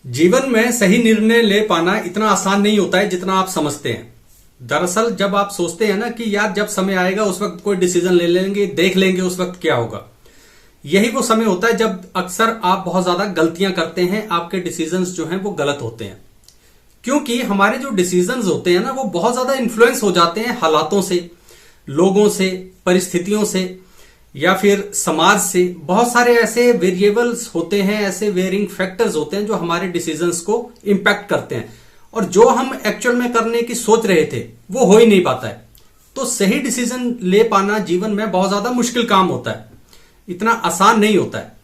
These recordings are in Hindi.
जीवन में सही निर्णय ले पाना इतना आसान नहीं होता है जितना आप समझते हैं। दरअसल जब आप सोचते हैं ना कि यार जब समय आएगा उस वक्त कोई डिसीजन ले लेंगे, देख लेंगे उस वक्त क्या होगा, यही वो समय होता है जब अक्सर आप बहुत ज्यादा गलतियां करते हैं। आपके डिसीजंस जो हैं वो गलत होते हैं, क्योंकि हमारे जो डिसीजंस होते हैं ना वो बहुत ज्यादा इन्फ्लुएंस हो जाते हैं हालातों से, लोगों से, परिस्थितियों से या फिर समाज से। बहुत सारे ऐसे वेरिएबल्स होते हैं, ऐसे वेरिंग फैक्टर्स होते हैं जो हमारे डिसीजंस को इंपैक्ट करते हैं, और जो हम एक्चुअल में करने की सोच रहे थे वो हो ही नहीं पाता है। तो सही डिसीजन ले पाना जीवन में बहुत ज्यादा मुश्किल काम होता है, इतना आसान नहीं होता है।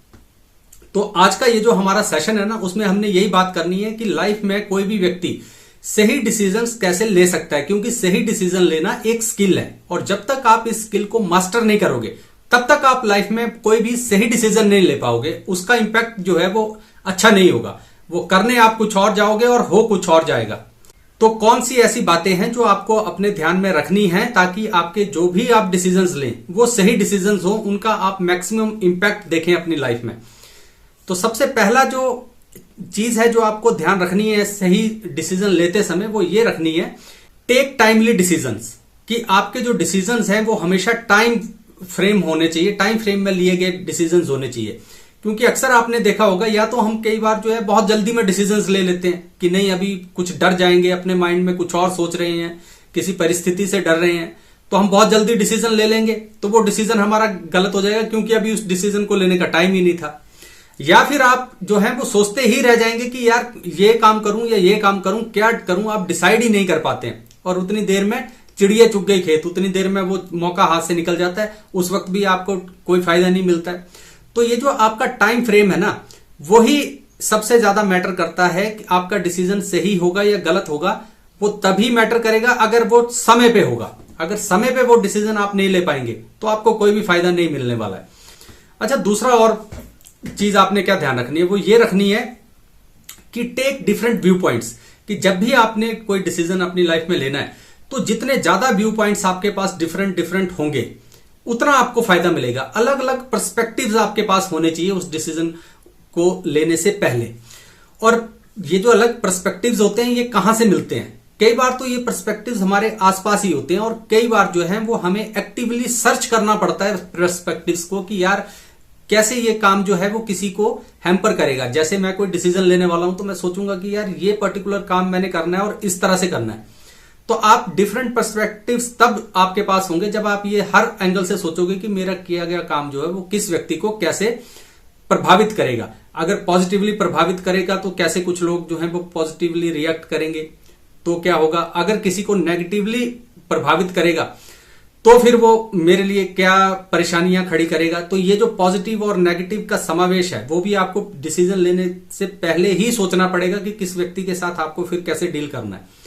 तो आज का ये जो हमारा सेशन है ना, उसमें हमने यही बात करनी है कि लाइफ में कोई भी व्यक्ति सही डिसीजंस कैसे ले सकता है, क्योंकि सही डिसीजन लेना एक स्किल है, और जब तक आप इस स्किल को मास्टर नहीं करोगे तब तक आप लाइफ में कोई भी सही डिसीजन नहीं ले पाओगे। उसका इंपैक्ट जो है वो अच्छा नहीं होगा, वो करने आप कुछ और जाओगे और हो कुछ और जाएगा। तो कौन सी ऐसी बातें हैं जो आपको अपने ध्यान में रखनी है ताकि आपके जो भी आप डिसीजंस लें वो सही डिसीजंस हो, उनका आप मैक्सिमम इंपैक्ट देखें अपनी लाइफ में। तो सबसे पहला जो चीज है जो आपको ध्यान रखनी है सही डिसीजन लेते समय, वो ये रखनी है, टेक टाइमली डिसीजंस। कि आपके जो डिसीजंस हैं वो हमेशा टाइम फ्रेम होने चाहिए, टाइम फ्रेम में लिए गए डिसीजंस होने चाहिए। क्योंकि अक्सर आपने देखा होगा, या तो हम कई बार जो है बहुत जल्दी में डिसीजंस ले लेते हैं कि नहीं अभी कुछ डर जाएंगे, अपने माइंड में कुछ और सोच रहे हैं, किसी परिस्थिति से डर रहे हैं, तो हम बहुत जल्दी डिसीजन ले लेंगे, तो वो डिसीजन हमारा गलत हो जाएगा क्योंकि अभी उस डिसीजन को लेने का टाइम ही नहीं था। या फिर आप जो है वो सोचते ही रह जाएंगे कि यार ये काम करूं या ये काम करूं, क्या करूं, आप डिसाइड ही नहीं कर पाते हैं, और उतनी देर में चिड़िया चुग गई खेत, उतनी देर में वो मौका हाथ से निकल जाता है, उस वक्त भी आपको कोई फायदा नहीं मिलता है। तो ये जो आपका टाइम फ्रेम है ना, वही सबसे ज्यादा मैटर करता है कि आपका डिसीजन सही होगा या गलत होगा। वो तभी मैटर करेगा अगर वो समय पे होगा। अगर समय पे वो डिसीजन आप नहीं ले पाएंगे तो आपको कोई भी फायदा नहीं मिलने वाला है। अच्छा, दूसरा और चीज आपने क्या ध्यान रखनी है, वो ये रखनी है कि टेक डिफरेंट व्यू पॉइंट्स। कि जब भी आपने कोई डिसीजन अपनी लाइफ में लेना है तो जितने ज्यादा व्यू पॉइंट्स आपके पास डिफरेंट होंगे उतना आपको फायदा मिलेगा। अलग अलग पर्सपेक्टिव्स आपके पास होने चाहिए उस डिसीजन को लेने से पहले। और ये जो अलग पर्सपेक्टिव्स होते हैं ये कहां से मिलते हैं? कई बार तो ये पर्सपेक्टिव्स हमारे आसपास ही होते हैं, और कई बार जो है वो हमें एक्टिवली सर्च करना पड़ता है पर्सपेक्टिव्स को कि यार कैसे ये काम जो है वो किसी को हैम्पर करेगा। जैसे मैं कोई डिसीजन लेने वाला हूं तो मैं सोचूंगा कि यार ये पर्टिकुलर काम मैंने करना है और इस तरह से करना है। तो आप डिफरेंट पर्सपेक्टिव्स तब आपके पास होंगे जब आप ये हर एंगल से सोचोगे कि मेरा किया गया काम जो है वो किस व्यक्ति को कैसे प्रभावित करेगा। अगर पॉजिटिवली प्रभावित करेगा तो कैसे कुछ लोग जो है वो पॉजिटिवली रिएक्ट करेंगे, तो क्या होगा। अगर किसी को नेगेटिवली प्रभावित करेगा तो फिर वो मेरे लिए क्या परेशानियां खड़ी करेगा। तो ये जो पॉजिटिव और नेगेटिव का समावेश है वो भी आपको डिसीजन लेने से पहले ही सोचना पड़ेगा कि किस व्यक्ति के साथ आपको फिर कैसे डील करना है।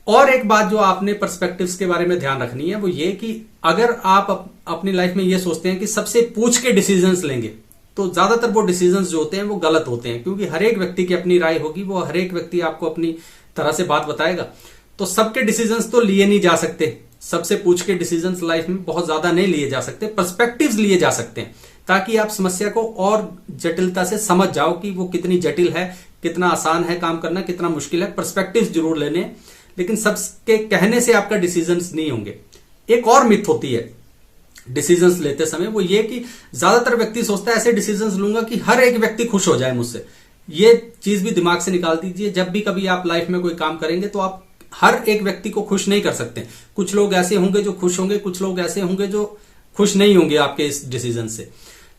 और एक बात जो आपने पर्सपेक्टिव्स के बारे में ध्यान रखनी है वो ये कि अगर आप अपनी लाइफ में ये सोचते हैं कि सबसे पूछ के डिसीजंस लेंगे तो ज्यादातर वो डिसीजंस जो होते हैं वो गलत होते हैं, क्योंकि हर एक व्यक्ति की अपनी राय होगी, वो हर एक व्यक्ति आपको अपनी तरह से बात बताएगा। तो सबके डिसीजंस तो लिए नहीं जा सकते, सबसे पूछ के डिसीजंस लाइफ में बहुत ज्यादा नहीं लिए जा सकते, पर्सपेक्टिव्स लिए जा सकते हैं ताकि आप समस्या को और जटिलता से समझ जाओ कि वो कितनी जटिल है, कितना आसान है काम करना, कितना मुश्किल है। पर्सपेक्टिव्स जरूर लेने, लेकिन सबके कहने से आपका डिसीजंस नहीं होंगे। एक और मिथ होती है डिसीजंस लेते समय, वो ये कि ज्यादातर व्यक्ति सोचता है ऐसे डिसीजंस लूंगा कि हर एक व्यक्ति खुश हो जाए मुझसे। ये चीज भी दिमाग से निकाल दीजिए। जब भी कभी आप लाइफ में कोई काम करेंगे तो आप हर एक व्यक्ति को खुश नहीं कर सकते। कुछ लोग ऐसे होंगे जो खुश होंगे, कुछ लोग ऐसे होंगे जो खुश नहीं होंगे आपके इस डिसीजन से।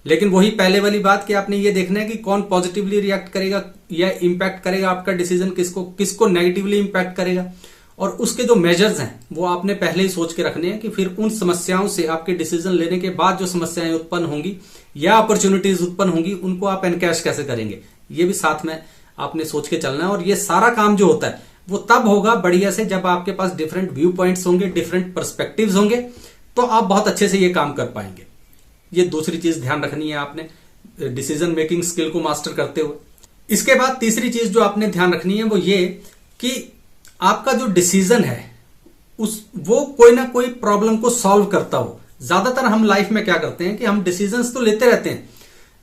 लेकिन वही पहले वाली बात कि आपने ये देखना है कि कौन पॉजिटिवली रिएक्ट करेगा या इंपैक्ट करेगा आपका डिसीजन, किसको नेगेटिवली इंपैक्ट करेगा। और उसके जो मेजर्स हैं वो आपने पहले ही सोच के रखने हैं कि फिर उन समस्याओं से आपके डिसीजन लेने के बाद जो समस्याएं उत्पन्न होंगी या अपॉर्चुनिटीज उत्पन्न होंगी उनको आप एनकैश कैसे करेंगे, ये भी साथ में आपने सोच के चलना है। और ये सारा काम जो होता है वो तब होगा बढ़िया से जब आपके पास डिफरेंट व्यू पॉइंट्स होंगे, डिफरेंट पर्सपेक्टिव्स होंगे, तो आप बहुत अच्छे से ये काम कर पाएंगे। ये दूसरी चीज ध्यान रखनी है आपने डिसीजन मेकिंग स्किल को मास्टर करते हुए। इसके बाद तीसरी चीज जो आपने ध्यान रखनी है वो ये कि आपका जो डिसीजन है वो कोई ना कोई प्रॉब्लम को सॉल्व करता हो। ज्यादातर हम लाइफ में क्या करते हैं कि हम डिसीजंस तो लेते रहते हैं,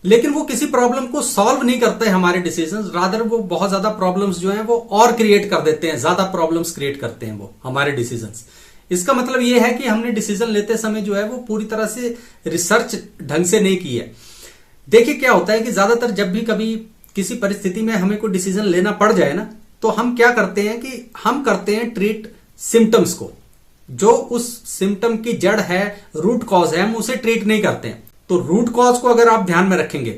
लेकिन वो किसी प्रॉब्लम को सॉल्व नहीं करते हमारे डिसीजंस, रादर वो बहुत ज्यादा प्रॉब्लम्स जो हैं वो और क्रिएट कर देते हैं, ज्यादा प्रॉब्लम्स क्रिएट करते हैं वो हमारे डिसीजंस। इसका मतलब ये है कि हमने डिसीजन लेते समय जो है वो पूरी तरह से रिसर्च ढंग से नहीं की है। देखिए क्या होता है कि ज्यादातर जब भी कभी किसी परिस्थिति में हमें कोई डिसीजन लेना पड़ जाए ना, तो हम क्या करते हैं कि हम करते हैं ट्रीट सिम्टम्स को, जो उस सिम्टम की जड़ है, रूट कॉज है, हम उसे ट्रीट नहीं करते हैं। तो रूट कॉज को अगर आप ध्यान में रखेंगे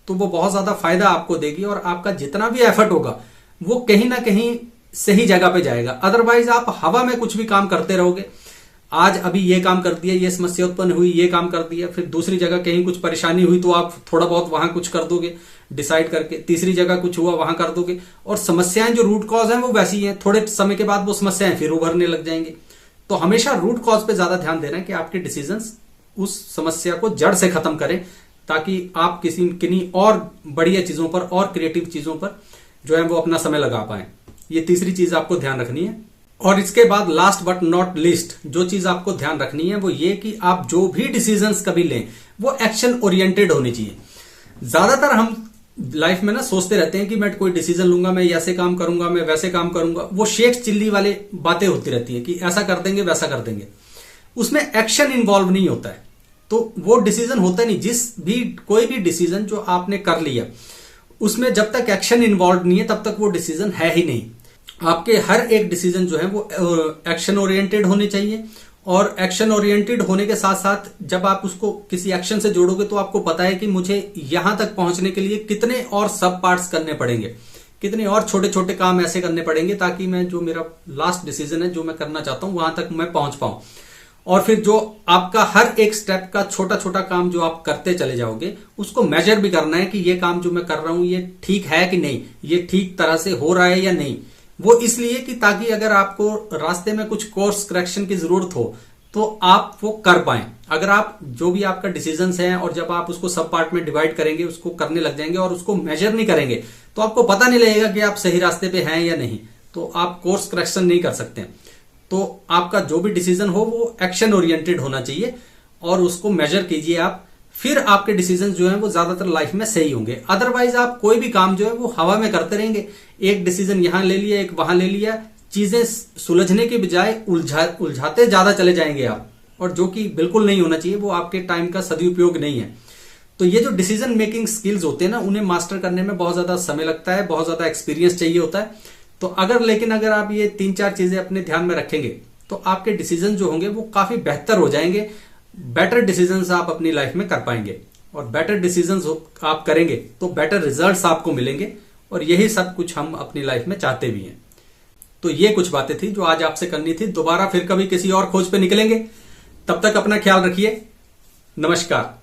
तो वो बहुत ज्यादा फायदा आपको देगी और आपका जितना भी एफर्ट होगा वो कहीं ना कहीं सही जगह पे जाएगा। अदरवाइज आप हवा में कुछ भी काम करते रहोगे, आज अभी ये काम कर दिया, ये समस्या उत्पन्न हुई, ये काम कर दिया, फिर दूसरी जगह कहीं कुछ परेशानी हुई तो आप थोड़ा बहुत वहां कुछ कर दोगे डिसाइड करके, तीसरी जगह कुछ हुआ वहां कर दोगे, और समस्याएं जो रूट कॉज हैं वो वैसी हैं, थोड़े समय के बाद वो समस्याएं फिर उभरने लग जाएंगे। तो हमेशा रूट कॉज पे ज्यादा ध्यान देना है कि आपके डिसीजंस उस समस्या को जड़ से खत्म करें, ताकि आप किन्हीं और बढ़िया चीजों पर और क्रिएटिव चीजों पर जो है वो अपना समय लगा पाए। ये तीसरी चीज आपको ध्यान रखनी है। और इसके बाद लास्ट बट नॉट लीस्ट जो चीज आपको ध्यान रखनी है वो ये कि आप जो भी डिसीजंस कभी लें वो एक्शन ओरिएंटेड होने चाहिए। ज्यादातर हम लाइफ में ना सोचते रहते हैं कि मैं कोई डिसीजन लूंगा, मैं ऐसे काम करूंगा, मैं वैसे काम करूंगा, वो शेख चिल्ली वाले बातें होती रहती है कि ऐसा कर देंगे वैसा कर देंगे, उसमें एक्शन इन्वॉल्व नहीं होता है, तो वो डिसीजन होता नहीं। कोई भी डिसीजन जो आपने कर लिया उसमें जब तक एक्शन इन्वॉल्व नहीं है तब तक वो डिसीजन है ही नहीं। आपके हर एक डिसीजन जो है वो एक्शन ओरिएंटेड होने चाहिए, और एक्शन ओरिएंटेड होने के साथ साथ जब आप उसको किसी एक्शन से जोड़ोगे तो आपको पता है कि मुझे यहां तक पहुंचने के लिए कितने और सब पार्ट्स करने पड़ेंगे, कितने और छोटे छोटे काम ऐसे करने पड़ेंगे ताकि मैं जो मेरा लास्ट डिसीजन है जो मैं करना चाहता हूं वहां तक मैं पहुंच पाऊं। और फिर जो आपका हर एक स्टेप का छोटा छोटा काम जो आप करते चले जाओगे उसको मेजर भी करना है कि ये काम जो मैं कर रहा हूं ये ठीक है कि नहीं, ये ठीक तरह से हो रहा है या नहीं। वो इसलिए कि ताकि अगर आपको रास्ते में कुछ कोर्स करेक्शन की जरूरत हो तो आप वो कर पाए। अगर आप जो भी आपका डिसीजंस है और जब आप उसको सब पार्ट में डिवाइड करेंगे, उसको करने लग जाएंगे और उसको मेजर नहीं करेंगे तो आपको पता नहीं लगेगा कि आप सही रास्ते पे हैं या नहीं, तो आप कोर्स करेक्शन नहीं कर सकते। तो आपका जो भी डिसीजन हो वो एक्शन ओरिएंटेड होना चाहिए और उसको मेजर कीजिए आप, फिर आपके डिसीजन जो हैं वो ज्यादातर लाइफ में सही होंगे। अदरवाइज आप कोई भी काम जो है वो हवा में करते रहेंगे, एक डिसीजन यहां ले लिया, एक वहां ले लिया, चीजें सुलझने के बजाय उलझाते ज्यादा चले जाएंगे आप, और जो कि बिल्कुल नहीं होना चाहिए, वो आपके टाइम का सदुपयोग नहीं है। तो ये जो डिसीजन मेकिंग स्किल्स होते हैं ना, उन्हें मास्टर करने में बहुत ज्यादा समय लगता है, बहुत ज्यादा एक्सपीरियंस चाहिए होता है। तो अगर आप ये 3-4 चीजें अपने ध्यान में रखेंगे तो आपके डिसीजन जो होंगे वो काफी बेहतर हो जाएंगे, बेटर डिसीजंस आप अपनी लाइफ में कर पाएंगे, और बेटर डिसीजंस आप करेंगे तो बेटर रिजल्ट्स आपको मिलेंगे, और यही सब कुछ हम अपनी लाइफ में चाहते भी हैं। तो ये कुछ बातें थी जो आज आपसे करनी थी। दोबारा फिर कभी किसी और खोज पे निकलेंगे, तब तक अपना ख्याल रखिए। नमस्कार।